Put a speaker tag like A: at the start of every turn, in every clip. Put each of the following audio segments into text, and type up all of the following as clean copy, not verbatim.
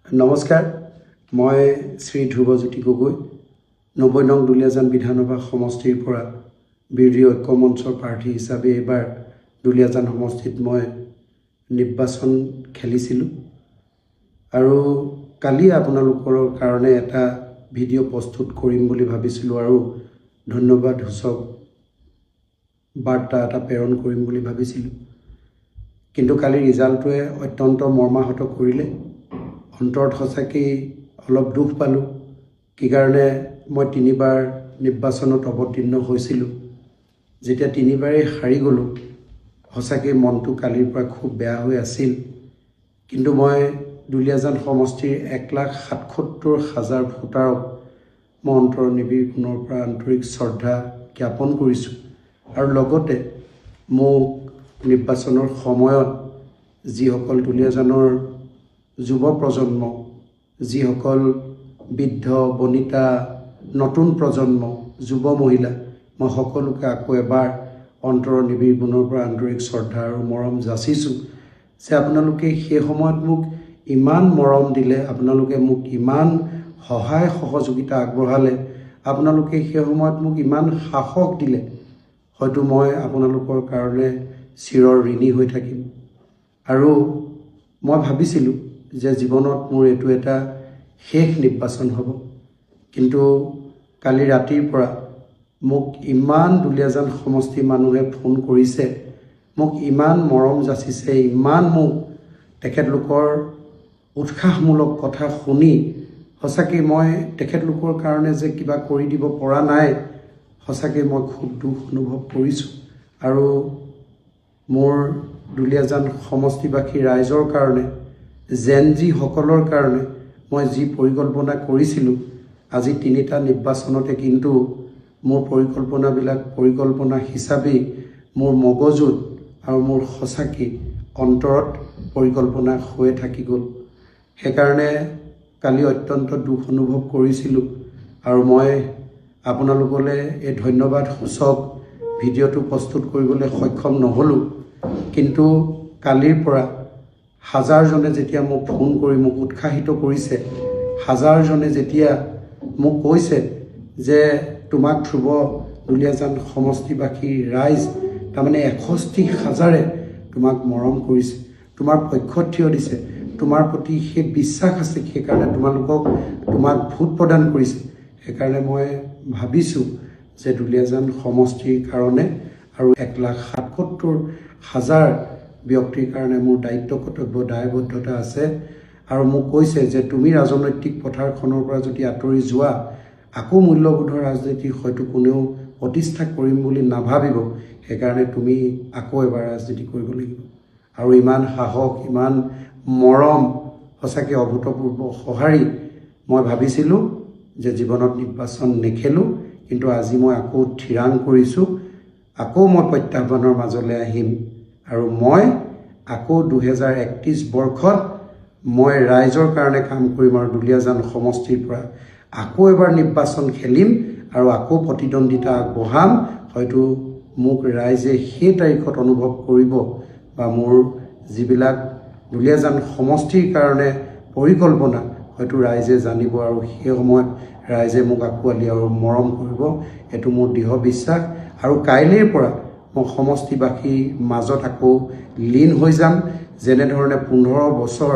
A: নমস্কাৰ, মই শ্ৰী ধ্ৰুৱজ্যোতি গগৈ ৯০ নং দুলীয়াজান বিধানসভা সমষ্টিৰ পৰা বিৰোধী ঐক্য মঞ্চৰ প্ৰাৰ্থী হিচাপে এইবাৰ দুলীয়াজান সমষ্টিত মই নিৰ্বাচন খেলিছিলোঁ আৰু কালি আপোনালোকৰ কাৰণে এটা ভিডিঅ' প্ৰস্তুত কৰিম বুলি ভাবিছিলোঁ আৰু ধন্যবাদ সূচক বাৰ্তা এটা প্ৰেৰণ কৰিম বুলি ভাবিছিলোঁ। কিন্তু কালি ৰিজাল্টটোৱে অত্যন্ত মৰ্মাহত কৰিলে। অন্তৰত সঁচাকৈ অলপ দুখ পালোঁ, কি কাৰণে মই 3বাৰ নিৰ্বাচনত অৱতীৰ্ণ হৈছিলোঁ। যেতিয়া 3বাৰেই হাৰি গ'লোঁ, সঁচাকৈ মনটো কালিৰ পৰা খুব বেয়া হৈ আছিল। কিন্তু মই দুলীয়াজান সমষ্টিৰ 1,77,000 ভোটাৰক মই অন্তৰ নিবিড়ৰ পৰা আন্তৰিক শ্ৰদ্ধা জ্ঞাপন কৰিছোঁ আৰু লগতে মোক নিৰ্বাচনৰ সময়ত যিসকল দুলীয়াজানৰ যুৱ প্ৰজন্ম, যিসকল বৃদ্ধ বনিতা, নতুন প্ৰজন্ম, যুৱ মহিলা, মই সকলোকে আকৌ এবাৰ অন্তৰৰ নিবিড়ৰ পৰা আন্তৰিক শ্ৰদ্ধা আৰু মৰম যাচিছোঁ যে আপোনালোকে সেই সময়ত মোক ইমান মৰম দিলে, আপোনালোকে মোক ইমান সহায় সহযোগিতা আগবঢ়ালে, আপোনালোকে সেই সময়ত মোক ইমান সাহস দিলে, হয়তো মই আপোনালোকৰ কাৰণে চিৰৰ ঋণী হৈ থাকিম। আৰু মই ভাবিছিলোঁ যে জীৱনত মোৰ এইটো এটা শেষ নিৰ্বাচন হ'ব। কিন্তু কালি ৰাতিৰ পৰা মোক ইমান দুলীয়াজান সমষ্টিৰ মানুহে ফোন কৰিছে, মোক ইমান মৰম যাচিছে, ইমান মোক তেখেতলোকৰ উৎসাহমূলক কথা শুনি সঁচাকৈ মই তেখেতলোকৰ কাৰণে যে কিবা কৰি দিব পৰা নাই, সঁচাকৈ মই খুব দুখ অনুভৱ কৰিছোঁ। আৰু মোৰ দুলীয়াজান সমষ্টিবাসী ৰাইজৰ কাৰণে, সকলৰ কাৰণে মই যি পৰিকল্পনা কৰিছিলোঁ, আজি 3টা নিৰ্বাচনতে কিন্তু মোৰ পৰিকল্পনা হিচাপেই মোৰ মগজুত আৰু মোৰ সঁচাকৈ অন্তৰত পৰিকল্পনা হৈ থাকি গ'ল। সেইকাৰণে কালি অত্যন্ত দুখ অনুভৱ কৰিছিলোঁ আৰু মই আপোনালোকলৈ এই ধন্যবাদ সূচক ভিডিঅ'টো প্ৰস্তুত কৰিবলৈ সক্ষম নহ'লোঁ। কিন্তু কালিৰ পৰা হাজাৰজনে যেতিয়া মোক ফোন কৰি মোক উৎসাহিত কৰিছে, হাজাৰজনে যেতিয়া মোক কৈছে যে তোমাক ধ্ৰুৱ দুলীয়াজান সমষ্টিবাসী ৰাইজ তাৰমানে 61,000 তোমাক মৰম কৰিছে, তোমাৰ পক্ষত থিয় দিছে, তোমাৰ প্ৰতি সেই বিশ্বাস আছে, সেইকাৰণে তোমাক ভোট প্ৰদান কৰিছে। সেইকাৰণে মই ভাবিছোঁ যে দুলীয়াজান সমষ্টিৰ কাৰণে আৰু 1,77,000 ব্যক্তিৰ কাৰণে মোৰ দায়িত্ব কৰ্তব্য দায়বদ্ধতা আছে। আৰু মোক কৈছে যে তুমি ৰাজনৈতিক পথাৰখনৰ পৰা যদি আঁতৰি যোৱা, আকৌ মূল্যবোধৰ ৰাজনীতি হয়তো কোনেও প্ৰতিষ্ঠা কৰিম বুলি নাভাবিব, সেইকাৰণে তুমি আকৌ এবাৰ ৰাজনীতি কৰিব লাগিব। আৰু ইমান সাহস, ইমান মৰম, সঁচাকৈ অভূতপূৰ্ব সঁহাৰি। মই ভাবিছিলোঁ যে জীৱনত নিৰ্বাচন নেখেলোঁ, কিন্তু আজি মই আকৌ থিৰাং কৰিছোঁ, আকৌ মই প্ৰত্যাহ্বানৰ মাজলৈ আহিম আৰু মই আকৌ 2031 বৰ্ষত মই ৰাইজৰ কাৰণে কাম কৰিম আৰু দুলীয়াজান সমষ্টিৰ পৰা আকৌ এবাৰ নিৰ্বাচন খেলিম আৰু আকৌ প্ৰতিদ্বন্দ্বিতা আগবঢ়াম। হয়তো মোক ৰাইজে সেই তাৰিখত অনুভৱ কৰিব বা মোৰ যিবিলাক দুলীয়াজান সমষ্টিৰ কাৰণে পৰিকল্পনা হয়তো ৰাইজে জানিব আৰু সেই সময়ত ৰাইজে মোক আঁকোৱালি আৰু মৰম কৰিব, এইটো মোৰ দৃঢ় বিশ্বাস। আৰু কাইলৈৰ পৰা মই সমষ্টিবাসীৰ মাজত আকৌ লীন হৈ যাম। যেনেধৰণে 15 বছৰ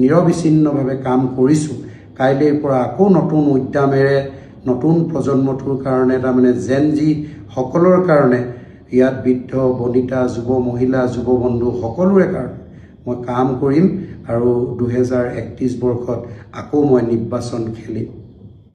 A: নিৰবিচ্ছিন্নভাৱে কাম কৰিছোঁ, কাইলৈৰ পৰা আকৌ নতুন উদ্যমেৰে নতুন প্ৰজন্মটোৰ কাৰণে তাৰমানে সকলৰ কাৰণে, ইয়াত বৃদ্ধ বনিতা, যুৱ মহিলা, যুৱ বন্ধু সকলোৰে কাৰণে মই কাম কৰিম আৰু 2031 বৰ্ষত আকৌ মই নিৰ্বাচন খেলিম।